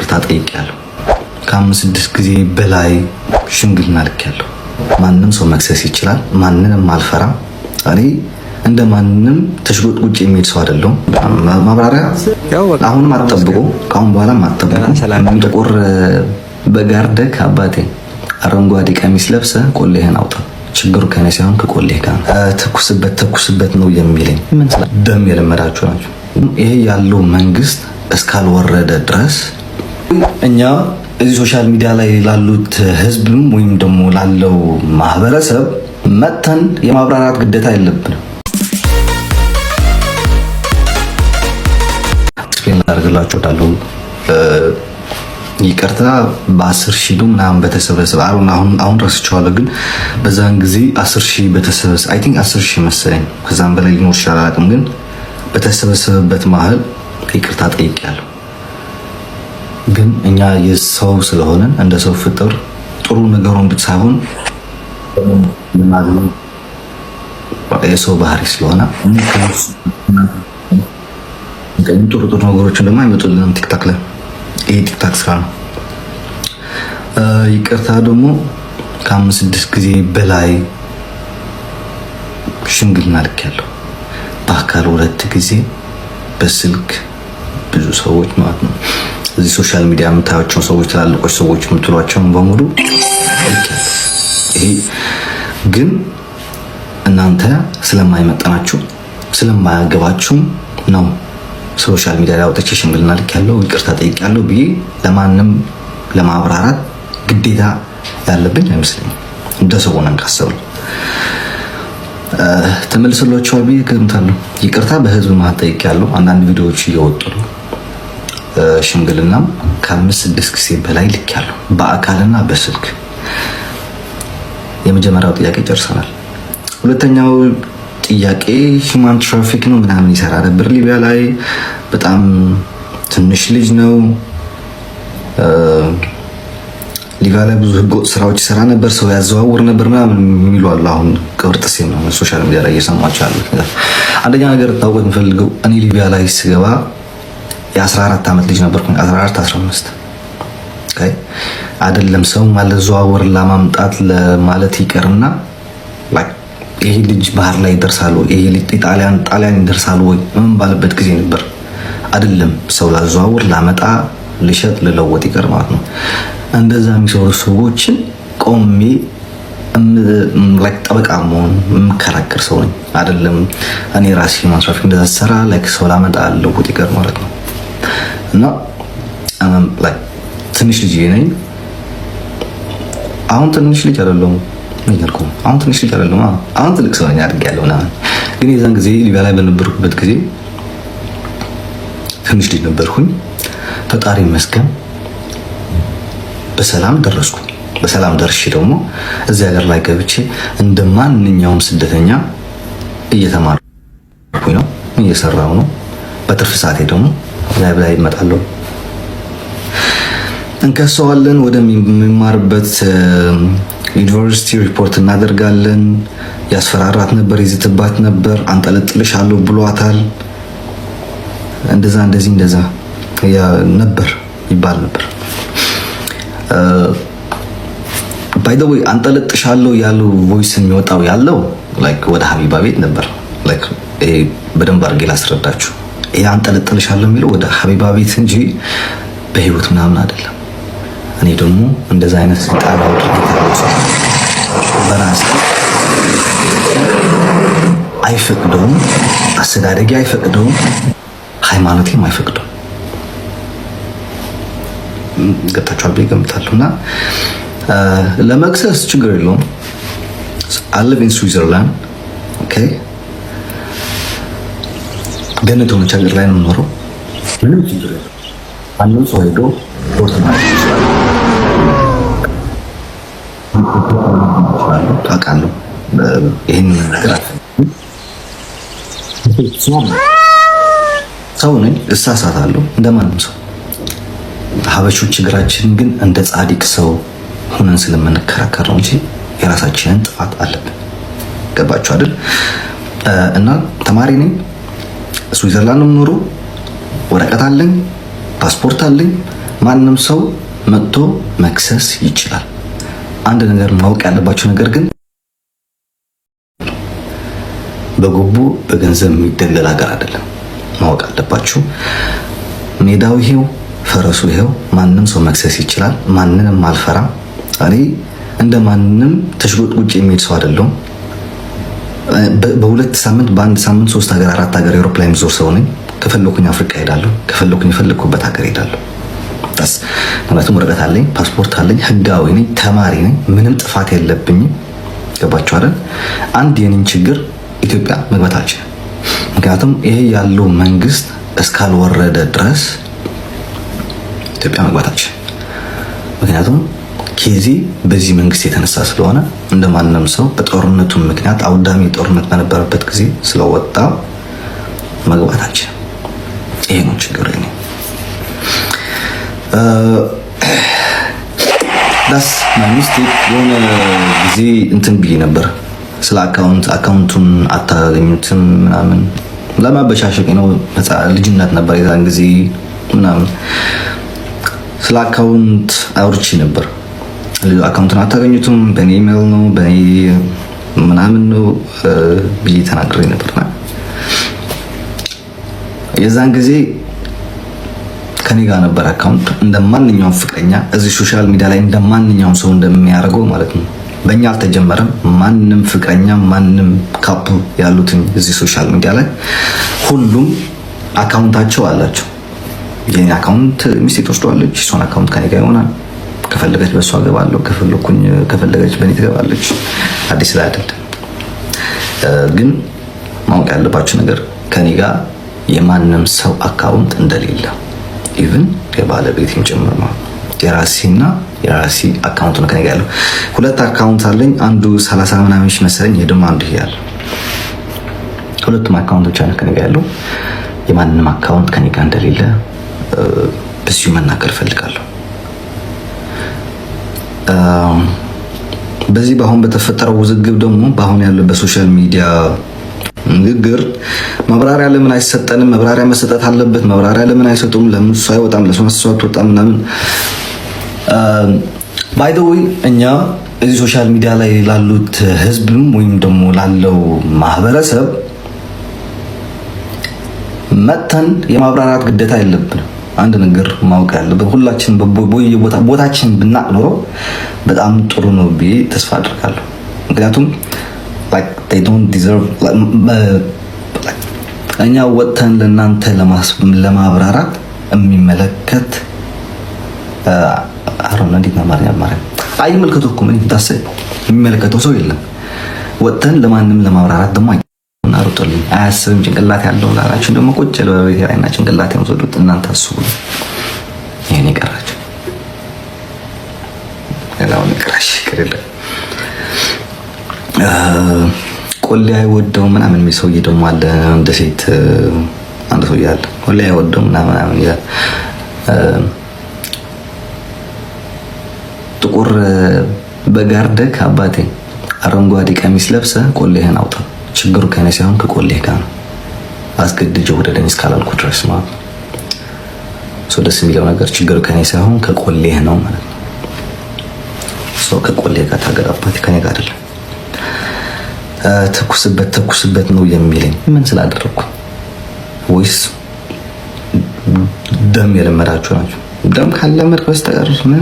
ይቅርታ ጠይቄያለሁ። ከ5-6 ጊዜ በላይ ሽምግልና ልኬያለሁ። ማንም ሰው መክሰስ ይችላል። ማንንም አልፈራም። እኔ እንደ ማንንም ተሽጎጥጉጭ የሚሄድ ሰው አይደለሁም። ማብራሪያ አሁንም አትጠብቁ፣ ካሁን በኋላም አትጠብቁ። ጥቁር በጋርደክ አባቴ አረንጓዴ ቀሚስ ለብሰ ቆሌህን አውጣ። ችግሩ ከኔ ሳይሆን ከቆሌህ ጋር ተኩስበት ነው የሚለኝ። ምን ደም የለመዳችሁ ናቸው። ይሄ ያለው መንግስት እስካልወረደ ድረስ እኛ እዚህ ሶሻል ሚዲያ ላይ ላሉት ህዝብም ወይም ደግሞ ላለው ማህበረሰብ መተን የማብራራት ግዴታ የለብንም። ስፔን ላደርግላችሁ ወዳለሁ ይቅርታ በ10,000 ምናምን በተሰበሰበ አሁን ረስቼዋለሁ፣ ግን በዛን ጊዜ 10,000 በተሰበሰበ አይ ቲንክ 10,000 መሰለኝ፣ ከዛም በላይ ሊኖር ይችላል አላውቅም፣ ግን በተሰበሰበበት መሀል ይቅርታ ጠይቄያለሁ። ግን እኛ የሰው ስለሆነን እንደ ሰው ፍጥር ጥሩ ነገሩን ሳይሆን የሰው ባህሪ ስለሆነ ጥሩ ነገሮችን ደግሞ አይመጡልንም ቲክታክ ላይ። ይሄ ቲክታክ ስራ ነው። ይቅርታ ደግሞ ከ5-6 ጊዜ በላይ ሽምግልና ልኬያለሁ። በአካል 2 ጊዜ፣ በስልክ ብዙ ሰዎች ማለት ነው። እዚህ ሶሻል ሚዲያ የምታዩቸው ሰዎች ትላልቆች ሰዎች የምትሏቸውን በሙሉ ልኬያለሁ። ይሄ ግን እናንተ ስለማይመጠናችሁ ስለማያገባችሁ ነው ሶሻል ሚዲያ ላይ አውጥቼ ሽምግልና ልኬያለሁ ይቅርታ ጠይቄያለሁ ብዬ ለማንም ለማብራራት ግዴታ ያለብኝ አይመስለኝም። እንደ ሰው ሆነን ካሰብን ተመልሶላችኋል ብዬ እገምታለሁ። ይቅርታ በህዝብ መሀል ጠይቄያለሁ። አንዳንድ ቪዲዮዎች እየወጡ ነው። ሽምግልናም ከ5-6 ጊዜ በላይ ልኬያለሁ በአካልና በስልክ። የመጀመሪያው ጥያቄ ጨርሰናል። ሁለተኛው ጥያቄ ሂውማን ትራፊክ ነው ምናምን ይሰራ ነበር ሊቢያ ላይ። በጣም ትንሽ ልጅ ነው። ሊቢያ ላይ ብዙ ህገወጥ ስራዎች ይሰራ ነበር፣ ሰው ያዘዋውር ነበር ምናምን የሚሉ አሉ። አሁን ቅብርጥሴ ነው ሶሻል ሚዲያ ላይ እየሰማችሁ ያሉት ነገር። አንደኛ ነገር ታውቁት የምፈልገው እኔ ሊቢያ ላይ ስገባ የ14 ዓመት ልጅ ነበርኩኝ። 14-15 አይደለም ሰው ማለዘዋወር ለማምጣት ለማለት ይቀርና ይሄ ልጅ ባህር ላይ ይደርሳል ወይ ይሄ ልጅ ጣሊያን ይደርሳል ወይ ምን ባለበት ጊዜ ነበር። አይደለም ሰው ላዘዋውር ላመጣ ልሸጥ ልለወጥ ይቀር ማለት ነው። እንደዛ የሚሰሩ ሰዎችን ቆሜ ጠበቃ መሆን የምከራከር ሰው ነኝ። አይደለም እኔ ራሴ ማስራፊ እንደዛ ሰራ ሰው ላመጣ ልለወጥ ይቀር ማለት ነው። እና ትንሽ ልጅ ነኝ። አሁን ትንሽ ልጅ አይደለሁም። አሁን ትንሽ ልጅ አይደለሁም። አሁን ትልቅ ሰው ነኝ አድርጌያለሁ ምናምን። ግን የዛን ጊዜ ሊቢያ ላይ በነበርኩበት ጊዜ ትንሽ ልጅ ነበርኩኝ። ፈጣሪ ይመስገን በሰላም ደረስኩኝ። በሰላም ደርሼ ደግሞ እዚህ ሀገር ላይ ገብቼ እንደ ማንኛውም ስደተኛ እየተማርኩኝ ነው፣ እየሰራሁ ነው። በትርፍ ሰዓቴ ደግሞ ላይ እመጣለሁ። እንከሰዋለን፣ ወደሚማርበት ዩኒቨርሲቲ ሪፖርት እናደርጋለን። ያስፈራራት ነበር፣ ይዝትባት ነበር፣ አንጠለጥልሻለሁ ብሏታል። እንደዛ ነበር ይባል ነበር። ባይ ዘ ወይ አንጠለጥሻለሁ ያለው ቮይስ የሚወጣው ያለው ወደ ሀቢባ ቤት ነበር። በደንብ አድርጌ ላስረዳችሁ። ይሄ አንጠለጥልሻለሁ የሚለው ወደ ሀቢባ ቤት እንጂ በህይወት ምናምን አይደለም። እኔ ደግሞ እንደዛ አይነት ስልጣን በራሴ አይፈቅደውም፣ አስተዳደጊ አይፈቅደውም፣ ሃይማኖቴም አይፈቅደውም። ገብታችኋል ብዬ እገምታለሁ። እና ለመክሰስ ችግር የለውም። I live in Switzerland okay ገነት ሆነች ሀገር ላይ ነው የምኖረው። ምንም ችግር የለውም። አንዱ ሰው ሄዶ ፖርት ማለት ይችላል። አውቃለሁ ይሄን ነገር ሰው ነኝ፣ እሳሳታለሁ እንደማንም ሰው። ሀበሾች ችግራችን ግን እንደ ጻድቅ ሰው ሆነን ስለምንከራከር ነው እንጂ የራሳችንን ጥፋት አለብን። ገባችሁ አይደል? እና ተማሪ ነኝ፣ ስዊዘርላንድ ነው የምኖረው፣ ወረቀት አለኝ፣ ፓስፖርት አለኝ፣ ማንም ሰው መጥቶ መክሰስ ይችላል። አንድ ነገር ማወቅ ያለባችሁ ነገር ግን በጉቦ በገንዘብ የሚደለል ሀገር አይደለም። ማወቅ አለባችሁ። ሜዳው ይሄው፣ ፈረሱ ይሄው። ማንም ሰው መክሰስ ይችላል። ማንንም አልፈራም። እኔ እንደማንም ተሽጎጥጉጭ የሚሄድ ሰው አይደለሁም። በሁለት ሳምንት በአንድ ሳምንት 3 ሀገር 4 ሀገር አውሮፕላን ዞር ሰው ነኝ። ከፈለኩኝ አፍሪካ ሄዳለሁ፣ ከፈለኩኝ የፈለኩበት ሀገር ሄዳለሁ። ታስ ምክንያቱም ወረቀት አለኝ፣ ፓስፖርት አለኝ፣ ህጋዊ ነኝ፣ ተማሪ ነኝ፣ ምንም ጥፋት የለብኝም። ገባችሁ አይደል? አንድ የኔን ችግር ኢትዮጵያ መግባት አልችልም። ምክንያቱም ይሄ ያለው መንግስት እስካልወረደ ድረስ ኢትዮጵያ መግባት አልችልም። ምክንያቱም ኬዚ በዚህ መንግስት የተነሳ ስለሆነ እንደማንም ሰው በጦርነቱ ምክንያት አውዳሚ ጦርነት በነበረበት ጊዜ ስለወጣ መግባት አልችልም። ይሄ ነው ችግሩ። ዳስ ማይ ሚስቴክ። የሆነ ጊዜ እንትን ብዬ ነበር ስለ አካውንቱን አታገኙትም ምናምን ለማበሻሸቅ ነው። ልጅነት ነበር የዛን ጊዜ ምናምን ስለ አካውንት አውርቼ ነበር። አካውንቱን አታገኙትም በኔ ኢሜል ነው በኔ ምናምን ነው ብዬ ተናግሬ ነበርና የዛን ጊዜ ከኔ ጋር ነበር አካውንት እንደማንኛውም ፍቅረኛ እዚህ ሶሻል ሚዲያ ላይ እንደማንኛውም ሰው እንደሚያደርገው ማለት ነው። በእኛ አልተጀመረም። ማንም ፍቅረኛ ማንም ካፕል ያሉትን እዚህ ሶሻል ሚዲያ ላይ ሁሉም አካውንታቸው አላቸው። የኔ አካውንት ሚስቴ ትወስደዋለች፣ እሷን አካውንት ከኔ ጋር ይሆናል። ከፈለገች በሷ ገባለሁ፣ ከፈለገች በኔ ትገባለች። አዲስ ላይ አይደለም። ግን ማወቅ ያለባችሁ ነገር ከኔ ጋር የማንም ሰው አካውንት እንደሌለ ኢቭን የባለቤቴም ጭምር ነው። የራሴና የራሴ አካውንት ነው ከኔ ጋር ያለው። 2 አካውንት አለኝ። አንዱ 30 ምናምን መሰለኝ፣ የደም አንዱ ያለ 2 አካውንቶች አለ ከኔ ጋር ያለው። የማንም አካውንት ከኔ ጋር እንደሌለ በዚሁ መናገር ፈልጋለሁ። በዚህ በአሁን በተፈጠረው ውዝግብ ደግሞ በአሁን ያለው በሶሻል ሚዲያ ንግግር ማብራሪያ ለምን አይሰጠንም? ማብራሪያ መሰጠት አለበት። ማብራሪያ ለምን አይሰጡም? ለምን እሱ አይወጣም? ለምን እሱ አትወጣም? ምናምን ባይ ዘ ዌይ እኛ እዚህ ሶሻል ሚዲያ ላይ ላሉት ህዝብም ወይም ደግሞ ላለው ማህበረሰብ መተን የማብራራት ግዴታ የለብንም። አንድ ነገር ማወቅ ያለብን ሁላችን ቦታችን ብናቅ ኖሮ በጣም ጥሩ ነው ብዬ ተስፋ አድርጋለሁ። ምክንያቱም they don't deserve እኛ ወጥተን ለእናንተ ለማብራራት የሚመለከት አሮን እንዴት ነው ማለት አይመለከተው እኮ ምን ታሰብ የሚመለከተው ሰው የለም። ወጥተን ለማንም ለማብራራት ደግሞ እናሩጥልኝ አያስብም። ጭንቅላት ያለው ላላችሁ ደግሞ ቁጭ ለበቤት ላይና ጭንቅላት ያምሰዱት እናንተ አስቡ። ይሄን ይቀራችሁ ያላውን ይቀራሽ ከሌለ ቆሌ አይወደው ምናምን የሚሰውዬ ደግሞ አለ። እንደ ሴት አንድ ሰው ያለ ቆሌ አይወደው ምናምን ይላል። ጥቁር በጋርደክ አባቴ አረንጓዴ ቀሚስ ለብሰ ቆሌህን አውጣ። ችግሩ ከኔ ሳይሆን ከቆሌህ ጋር ነው። አስገድጄ ወደ ደንስ ካላልኩ ድረስ ማለት ነው። ሰው ደስ የሚለው ነገር ችግሩ ከኔ ሳይሆን ከቆሌህ ነው ማለት ነው። ሰው ከቆሌህ ጋር ታገራባት ከኔ ጋር አይደለም። ተኩስበት ነው የሚለኝ ምን ስላደረኩ ወይስ ደም የለመዳችሁ ናቸው? ደም ካለመድክ በስተቀር ምን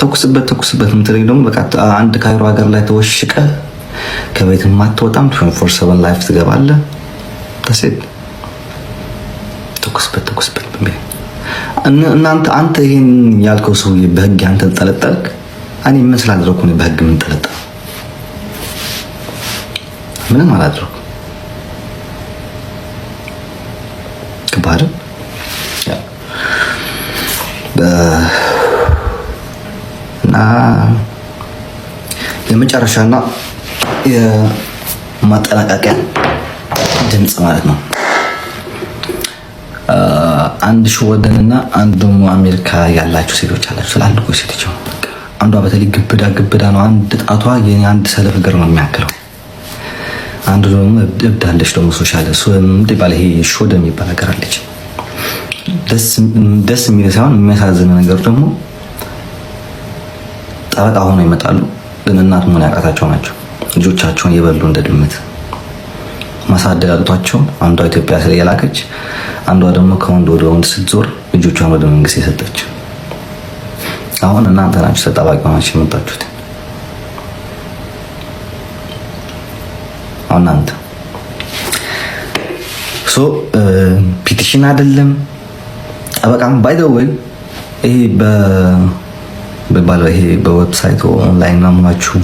ተኩስበት የምትለኝ ደግሞ በቃ አንድ ካይሮ ሀገር ላይ ተወሽቀ ከቤት ማትወጣም 24/7 ላይፍ ትገባለህ። ተሰድ ተኩስበት በሚል አንተ ይሄን ያልከው ሰው በህግ አንተ ተጠለጠልክ። እኔ ምን ስላደረኩ ነው በህግ ምን ተጠለጠልክ? ምንም አላደረኩም። ከባድ እና የመጨረሻና የማጠናቀቂያ ድምጽ ማለት ነው። አንድ ሾወደንና አንድ ደግሞ አሜሪካ ያላችሁ ሴቶች አላችሁ ስላልኩ ሴቶች አንዷ በተለይ ግብዳ ነው። አንድ ጣቷ የኔ አንድ ሰለፍ እግር ነው የሚያክለው። አንዱ ደግሞ እብዳለች ደግሞ ሶሻል እሱ እንደ ባለ ይሄ ሾደ የሚባል ነገር አለች። ደስ የሚል ሳይሆን የሚያሳዝን ነገር ደግሞ ጠበቃ ሆነው ይመጣሉ፣ ግን እናት መሆን ያቃታቸው ናቸው። ልጆቻቸውን የበሉ እንደ ድመት ማሳደግ አቅቷቸው አንዷ ኢትዮጵያ ስለየላከች አንዷ ደግሞ ከወንድ ወደ ወንድ ስትዞር ልጆቿን ወደ መንግስት የሰጠች። አሁን እናንተ ናችሁ ተጠባቂ ሆናችሁ የመጣችሁት። አሁን እናንተ ፒቲሽን አይደለም ጠበቃም ባይ ዘ ወይ ይሄ በዌብሳይት ኦንላይን ማሙናችሁ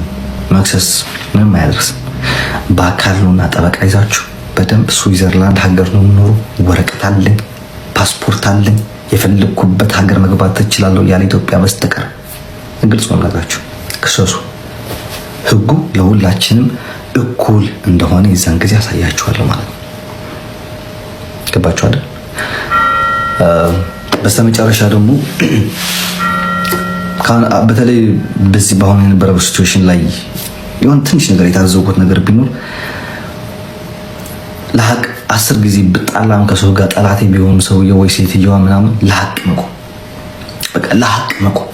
መክሰስ ምንም አያደርስም። በአካል ነውና ጠበቃ ይዛችሁ በደንብ ስዊዘርላንድ ሀገር ነው የምኖረው፣ ወረቀት አለኝ፣ ፓስፖርት አለኝ፣ የፈለኩበት ሀገር መግባት ትችላለሁ ያለ ኢትዮጵያ በስተቀር ግልጽ ነው ነገራችሁ። ክሰሱ። ህጉ ለሁላችንም እኩል እንደሆነ የዛን ጊዜ ያሳያችኋለሁ ማለት ነው። ገባችሁ አይደል? በስተመጨረሻ ደግሞ በተለይ በዚህ በአሁኑ የነበረው ሲቹዌሽን ላይ የሆነ ትንሽ ነገር የታዘብኩት ነገር ቢኖር ለሀቅ 10 ጊዜ ብጣላም ከሰው ጋር ጠላቴ ቢሆን ሰውዬው ወይ ሴትየዋ ምናምን ለሀቅ መቆም፣ በቃ ለሀቅ መቆም